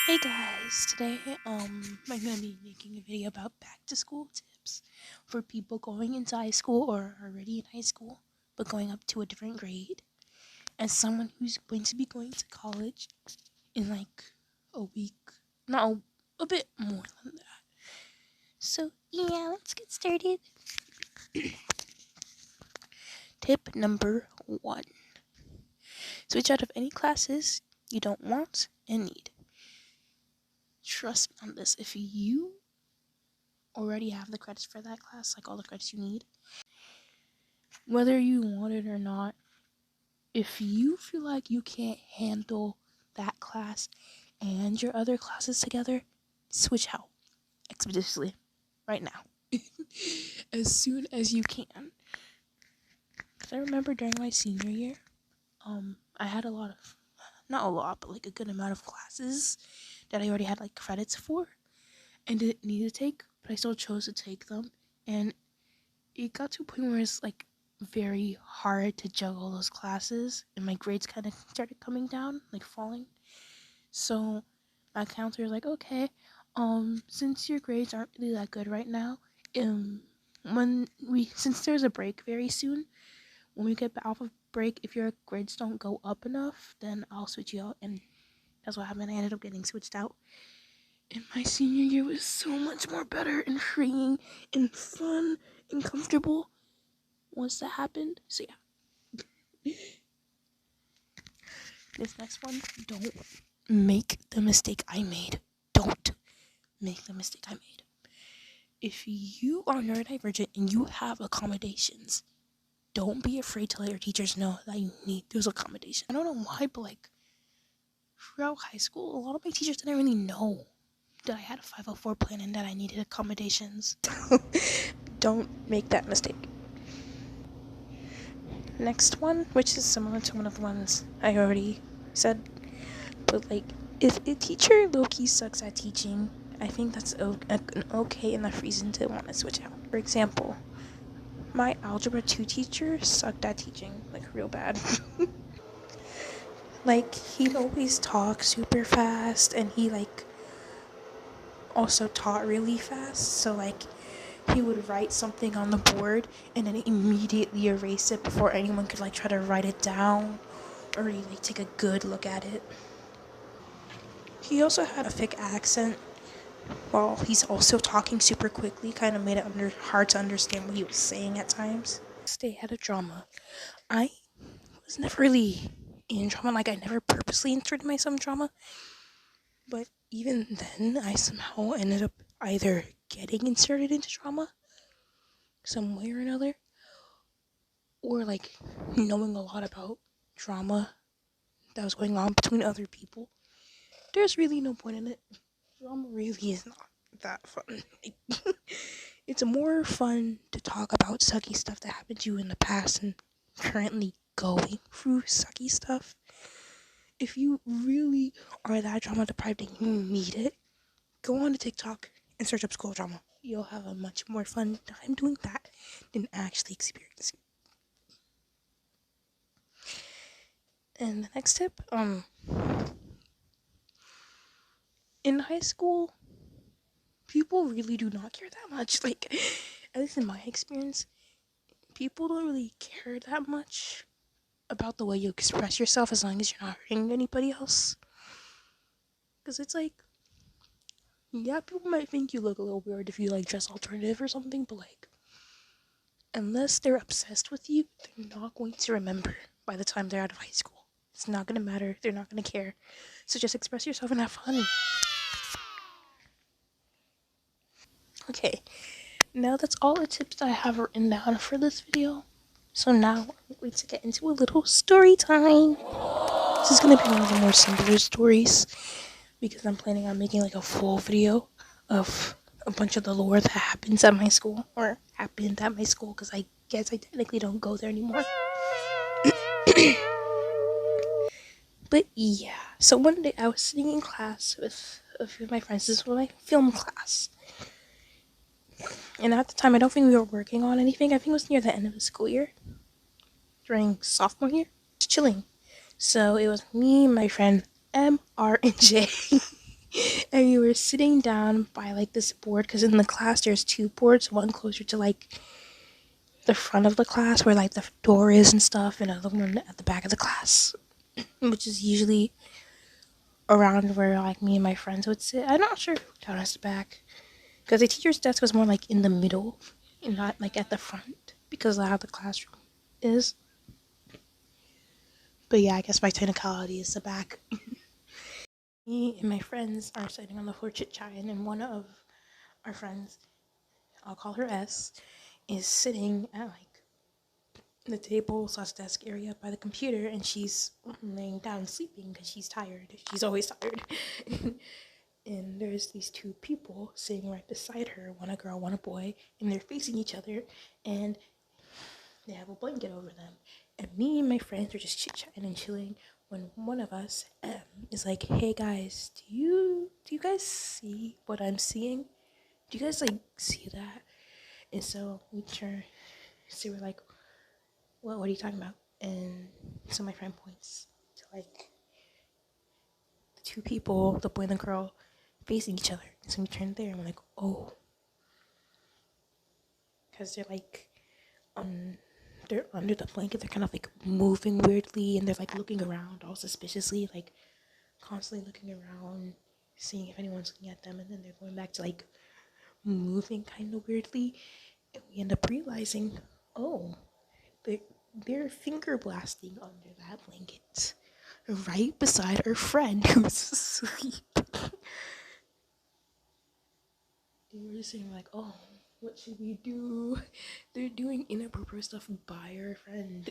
Hey guys, today I'm gonna be making a video about back to school tips for people going into high school or already in high school but going up to a different grade. As someone who's going to be going to college in like a week, not a bit more than that. So yeah, let's get started. Tip number 1. Switch out of any classes you don't want and need. Trust me on this, if you already have the credits for that class, like all the credits you need, whether you want it or not, if you feel like you can't handle that class and your other classes together, switch out expeditiously right now. As soon as you can. Because I remember during my senior year, I had a lot of, not a lot, but like a good amount of classes that I already had like credits for and didn't need to take, but I still chose to take them. And it got to a point where it's like very hard to juggle those classes, and my grades kind of started coming down, like falling. So my counselor was like, okay, since your grades aren't really that good right now, since there's a break very soon, when we get off of break, if your grades don't go up enough, then I'll switch you out. And that's what happened. I ended up getting switched out. And my senior year was so much more better and freeing and fun and comfortable once that happened. So yeah. This next one, don't make the mistake I made. Don't make the mistake I made. If you are neurodivergent and you have accommodations, don't be afraid to let your teachers know that you need those accommodations. I don't know why, but like throughout high school, a lot of my teachers didn't really know that I had a 504 plan and that I needed accommodations. Don't make that mistake. Next one, which is similar to one of the ones I already said, but like, if a teacher low-key sucks at teaching, I think that's an okay enough reason to want to switch out. For example, my algebra 2 teacher sucked at teaching, like real bad. Like, he'd always talk super fast, and he like also taught really fast, so like he would write something on the board and then immediately erase it before anyone could like try to write it down or really like take a good look at it. He also had a thick accent while he's also talking super quickly, kind of made it hard to understand what he was saying at times. Stay had a drama. I was never really in drama, like I never purposely inserted myself in drama, but even then I somehow ended up either getting inserted into drama some way or another, or like knowing a lot about drama that was going on between other people. There's really no point in it. Drama really is not that fun. It's more fun to talk about sucky stuff that happened to you in the past and currently going through sucky stuff. If you really are that drama deprived and you need it, go on to TikTok and search up school drama. You'll have a much more fun time doing that than actually experiencing. And the next tip, in high school, people really do not care that much. Like, at least in my experience, people don't really care that much about the way you express yourself as long as you're not hurting anybody else. Because it's like, yeah, people might think you look a little weird if you like dress alternative or something, but like, unless they're obsessed with you, they're not going to remember by the time they're out of high school. It's not gonna matter. They're not gonna care. So just express yourself and have fun. Okay, now that's all the tips that I have written down for this video. So now I'm going to get into a little story time. This is going to be one of the more simpler stories because I'm planning on making like a full video of a bunch of the lore that happens at my school, or happened at my school, because I guess I technically don't go there anymore. But yeah, so one day I was sitting in class with a few of my friends. This was my film class. And at the time, I don't think we were working on anything. I think it was near the end of the school year. During sophomore year. Just chilling. So it was me, my friend M, R, and J. And we were sitting down by like this board because in the class there's two boards, one closer to like the front of the class where like the door is and stuff, and another one at the back of the class, which is usually around where like me and my friends would sit. I'm not sure if it count as the back because the teacher's desk was more like in the middle and not like at the front because of how the classroom is. But yeah, I guess my technicality is the back. Me and my friends are sitting on the floor chit-chatting, and one of our friends, I'll call her S, is sitting at like the table slash desk area by the computer, and she's laying down sleeping because she's tired. She's always tired. And there's these two people sitting right beside her, one a girl, one a boy, and they're facing each other, and they have a blanket over them. And me and my friends are just chit-chatting and chilling when one of us is like, "Hey guys, do you guys see what I'm seeing? Do you guys like see that?" And so we turn, so we're like, "What are you talking about?" And so my friend points to like the two people, the boy and the girl, facing each other. And so we turn there and we're like, "Oh," because they're under the blanket. They're kind of like moving weirdly, and they're like looking around all suspiciously, like constantly looking around, seeing if anyone's looking at them, and then they're going back to like moving kind of weirdly, and we end up realizing, oh, they're, they're finger blasting under that blanket, right beside our friend who's asleep. And we're just saying like, oh, what should we do? They're doing inappropriate stuff by our friend.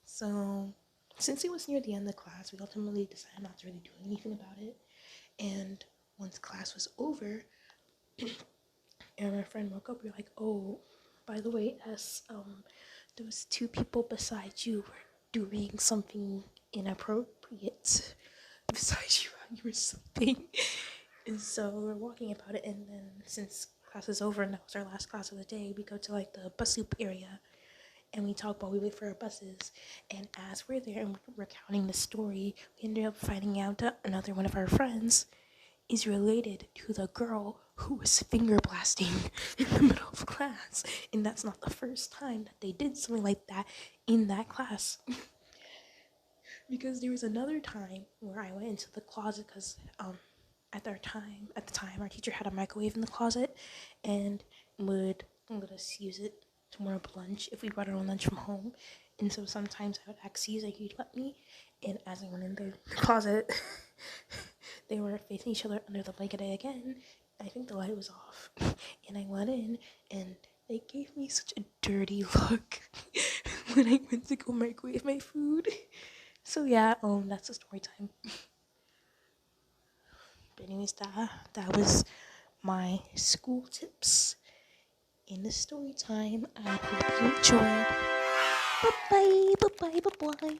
So, since it was near the end of class, we ultimately decided not to really do anything about it. And once class was over, and our friend woke up, we were like, "Oh, by the way, those two people beside you were doing something inappropriate beside you while you were sleeping." And so we're walking about it, and then since class is over and that was our last class of the day, we go to like the bus loop area and we talk while we wait for our buses. And as we're there and we're recounting the story, we ended up finding out that another one of our friends is related to the girl who was finger blasting in the middle of class. And that's not the first time that they did something like that in that class. Because there was another time where I went into the closet because at the time our teacher had a microwave in the closet and would let us use it to warm up lunch if we brought our own lunch from home. And so sometimes I would ask Caesar, he'd let me. And as I went in the closet, they were facing each other under the blanket again. I think the light was off. And I went in and they gave me such a dirty look when I went to go microwave my food. So yeah, that's the story time. But anyways, that was my school tips in the story time. I hope you enjoyed. Bye bye, bye bye, bye bye.